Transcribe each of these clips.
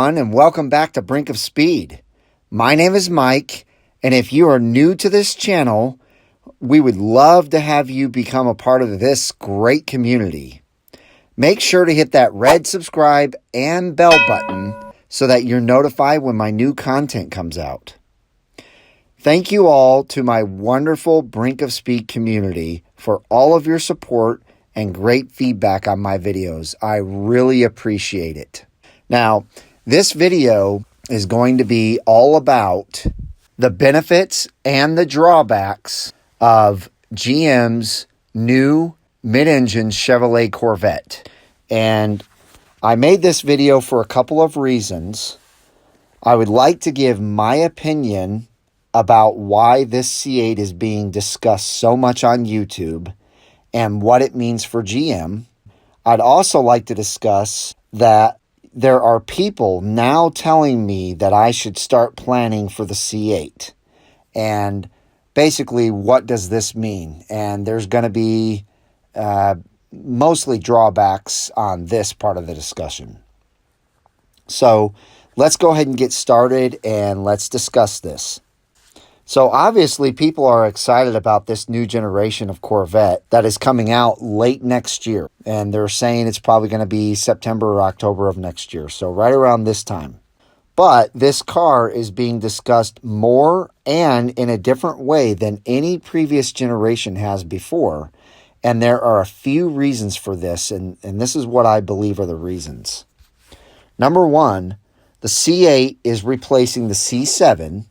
everyone, and welcome back to Brink of Speed. My name is Mike, and if you are new to this channel, we would love to have you become a part of this great community. Make sure to hit that red subscribe and bell button so that you're notified when my new content comes out. Thank you all to my wonderful Brink of Speed community for all of your support and great feedback on my videos. I really appreciate it. Now, this video is going to be all about the benefits and the drawbacks of GM's new mid-engine Chevrolet Corvette. And I made this video for a couple of reasons. I would like to give my opinion about why this C8 is being discussed so much on YouTube and what it means for GM. I'd also like to discuss that there are people now telling me that I should start planning for the C8. And basically, what does this mean? And there's going to be mostly drawbacks on this part of the discussion. So let's go ahead and get started and let's discuss this. So obviously people are excited about this new generation of Corvette that is coming out late next year. And they're saying it's probably going to be September or October of next year. So right around this time. But this car is being discussed more and in a different way than any previous generation has before. And there are a few reasons for this. And this is what I believe are the reasons. Number one, the C8 is replacing the C7,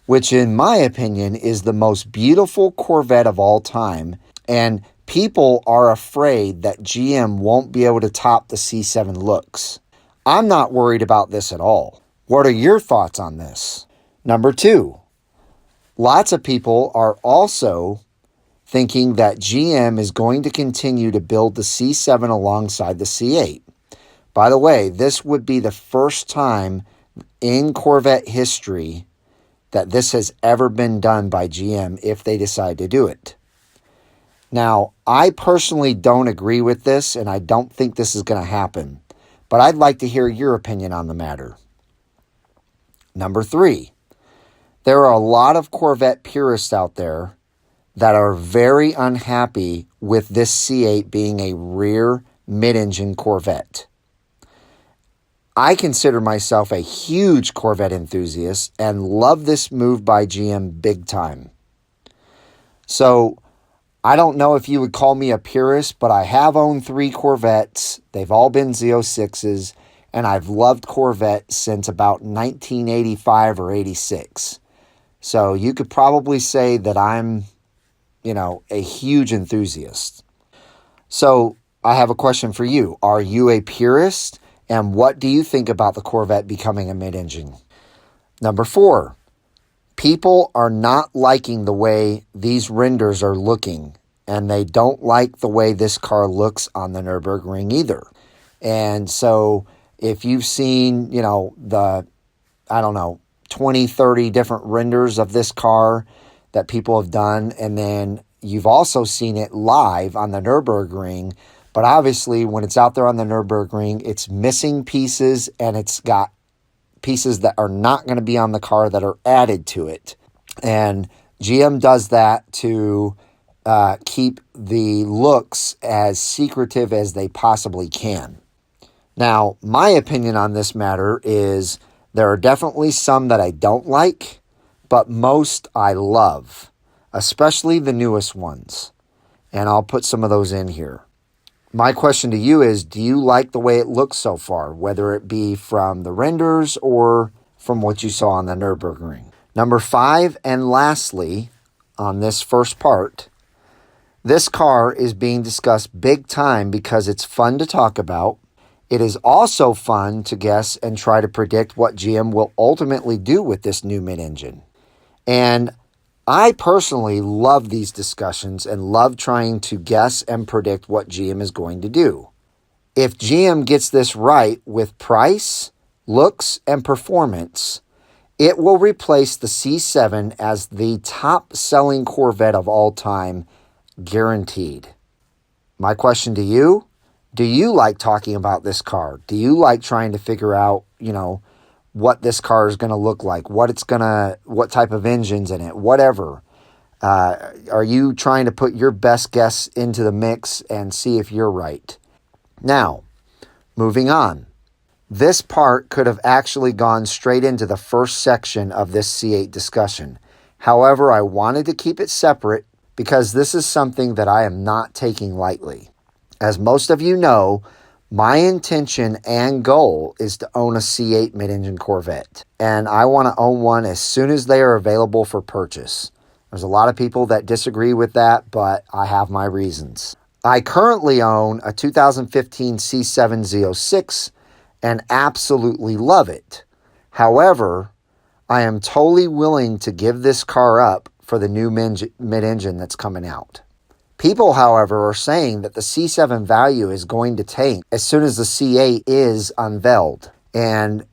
which in my opinion is the most beautiful Corvette of all time. And people are afraid that GM won't be able to top the C7 looks. I'm not worried about this at all. What are your thoughts on this? Number two, lots of people are also thinking that GM is going to continue to build the C7 alongside the C8. By the way, this would be the first time in Corvette history that this has ever been done by GM if they decide to do it. Now, I personally don't agree with this, and I don't think this is going to happen, but I'd like to hear your opinion on the matter. Number three, there are a lot of Corvette purists out there that are very unhappy with this C8 being a rear mid-engine Corvette. I consider myself a huge Corvette enthusiast and love this move by GM big time. So, I don't know if you would call me a purist, but I have owned 3 Corvettes. They've all been Z06s, and I've loved Corvette since about 1985 or 86. So, you could probably say that I'm, a huge enthusiast. So, I have a question for you. Are you a purist? And what do you think about the Corvette becoming a mid-engine? Number 4, people are not liking the way these renders are looking, and they don't like the way this car looks on the Nürburgring either. And so if you've seen, the 20, 30 different renders of this car that people have done, and then you've also seen it live on the Nürburgring. But obviously, when it's out there on the Nürburgring, it's missing pieces, and it's got pieces that are not going to be on the car that are added to it. And GM does that to keep the looks as secretive as they possibly can. Now, my opinion on this matter is there are definitely some that I don't like, but most I love, especially the newest ones. And I'll put some of those in here. My question to you is, do you like the way it looks so far, whether it be from the renders or from what you saw on the Nürburgring? Number 5, and lastly, on this first part, this car is being discussed big time because it's fun to talk about. It is also fun to guess and try to predict what GM will ultimately do with this new mid-engine. And I personally love these discussions and love trying to guess and predict what GM is going to do. If GM gets this right with price, looks, and performance, it will replace the C7 as the top-selling Corvette of all time, guaranteed. My question to you, do you like talking about this car? Do you like trying to figure out, what this car is going to look like, what type of engine's in it, whatever. Are you trying to put your best guess into the mix and see if you're right? Now, moving on. This part could have actually gone straight into the first section of this C8 discussion. However, I wanted to keep it separate because this is something that I am not taking lightly. As most of you know, my intention and goal is to own a C8 mid-engine Corvette, and I want to own one as soon as they are available for purchase. There's a lot of people that disagree with that, but I have my reasons. I currently own a 2015 C7 Z06 and absolutely love it. However, I am totally willing to give this car up for the new mid-engine that's coming out. People, however, are saying that the C7 value is going to tank as soon as the C8 is unveiled. And,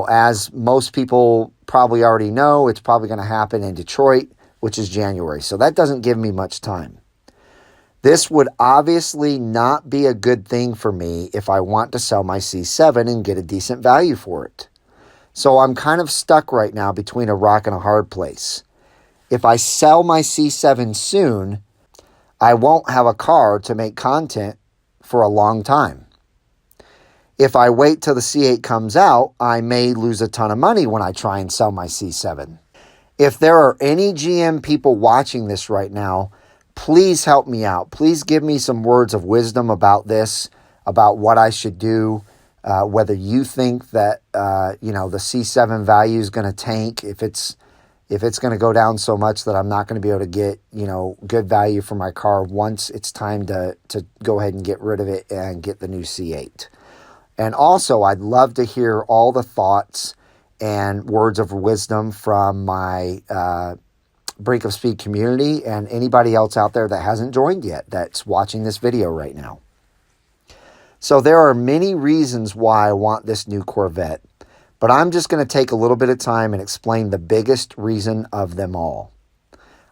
as most people probably already know, it's probably going to happen in Detroit, which is January. So that doesn't give me much time. This would obviously not be a good thing for me if I want to sell my C7 and get a decent value for it. So I'm kind of stuck right now between a rock and a hard place. If I sell my C7 soon, I won't have a car to make content for a long time. If I wait till the C8 comes out, I may lose a ton of money when I try and sell my C7. If there are any GM people watching this right now, please help me out. Please give me some words of wisdom about this, about what I should do, whether you think that, the C7 value is going to tank, if it's going to go down so much that I'm not going to be able to get, good value for my car once it's time to go ahead and get rid of it and get the new C8. And also, I'd love to hear all the thoughts and words of wisdom from my Brink of Speed community and anybody else out there that hasn't joined yet that's watching this video right now. So there are many reasons why I want this new Corvette, but I'm just going to take a little bit of time and explain the biggest reason of them all.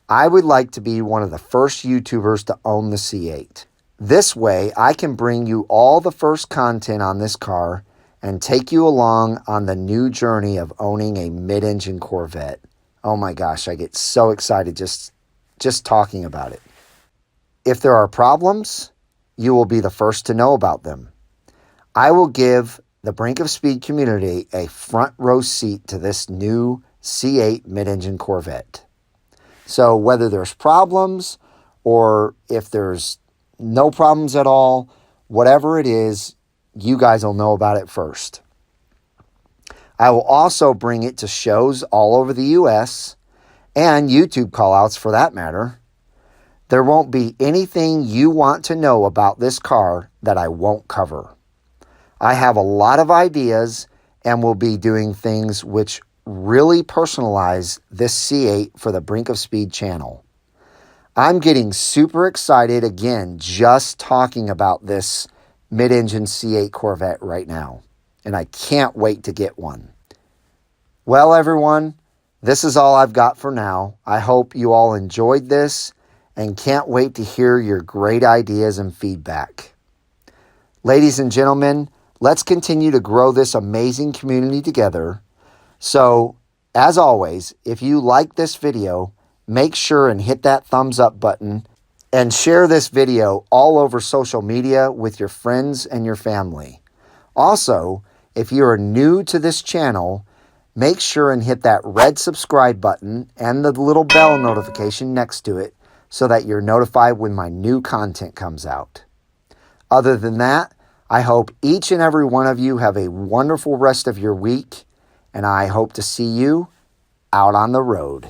I would like to be one of the first YouTubers to own the C8. This way, I can bring you all the first content on this car and take you along on the new journey of owning a mid-engine Corvette. Oh my gosh, I get so excited just talking about it. If there are problems, you will be the first to know about them. I will give the Brink of Speed community a front row seat to this new C8 mid-engine Corvette. So whether there's problems or if there's no problems at all, whatever it is, you guys will know about it first. I will also bring it to shows all over the U.S. and YouTube callouts for that matter. There won't be anything you want to know about this car that I won't cover. I have a lot of ideas and will be doing things which really personalize this C8 for the Brink of Speed channel. I'm getting super excited again just talking about this mid-engine C8 Corvette right now, and I can't wait to get one. Well, everyone, this is all I've got for now. I hope you all enjoyed this and can't wait to hear your great ideas and feedback. Ladies and gentlemen, let's continue to grow this amazing community together. So, as always, if you like this video, make sure and hit that thumbs up button and share this video all over social media with your friends and your family. Also, if you are new to this channel, make sure and hit that red subscribe button and the little bell notification next to it so that you're notified when my new content comes out. Other than that, I hope each and every one of you have a wonderful rest of your week, and I hope to see you out on the road.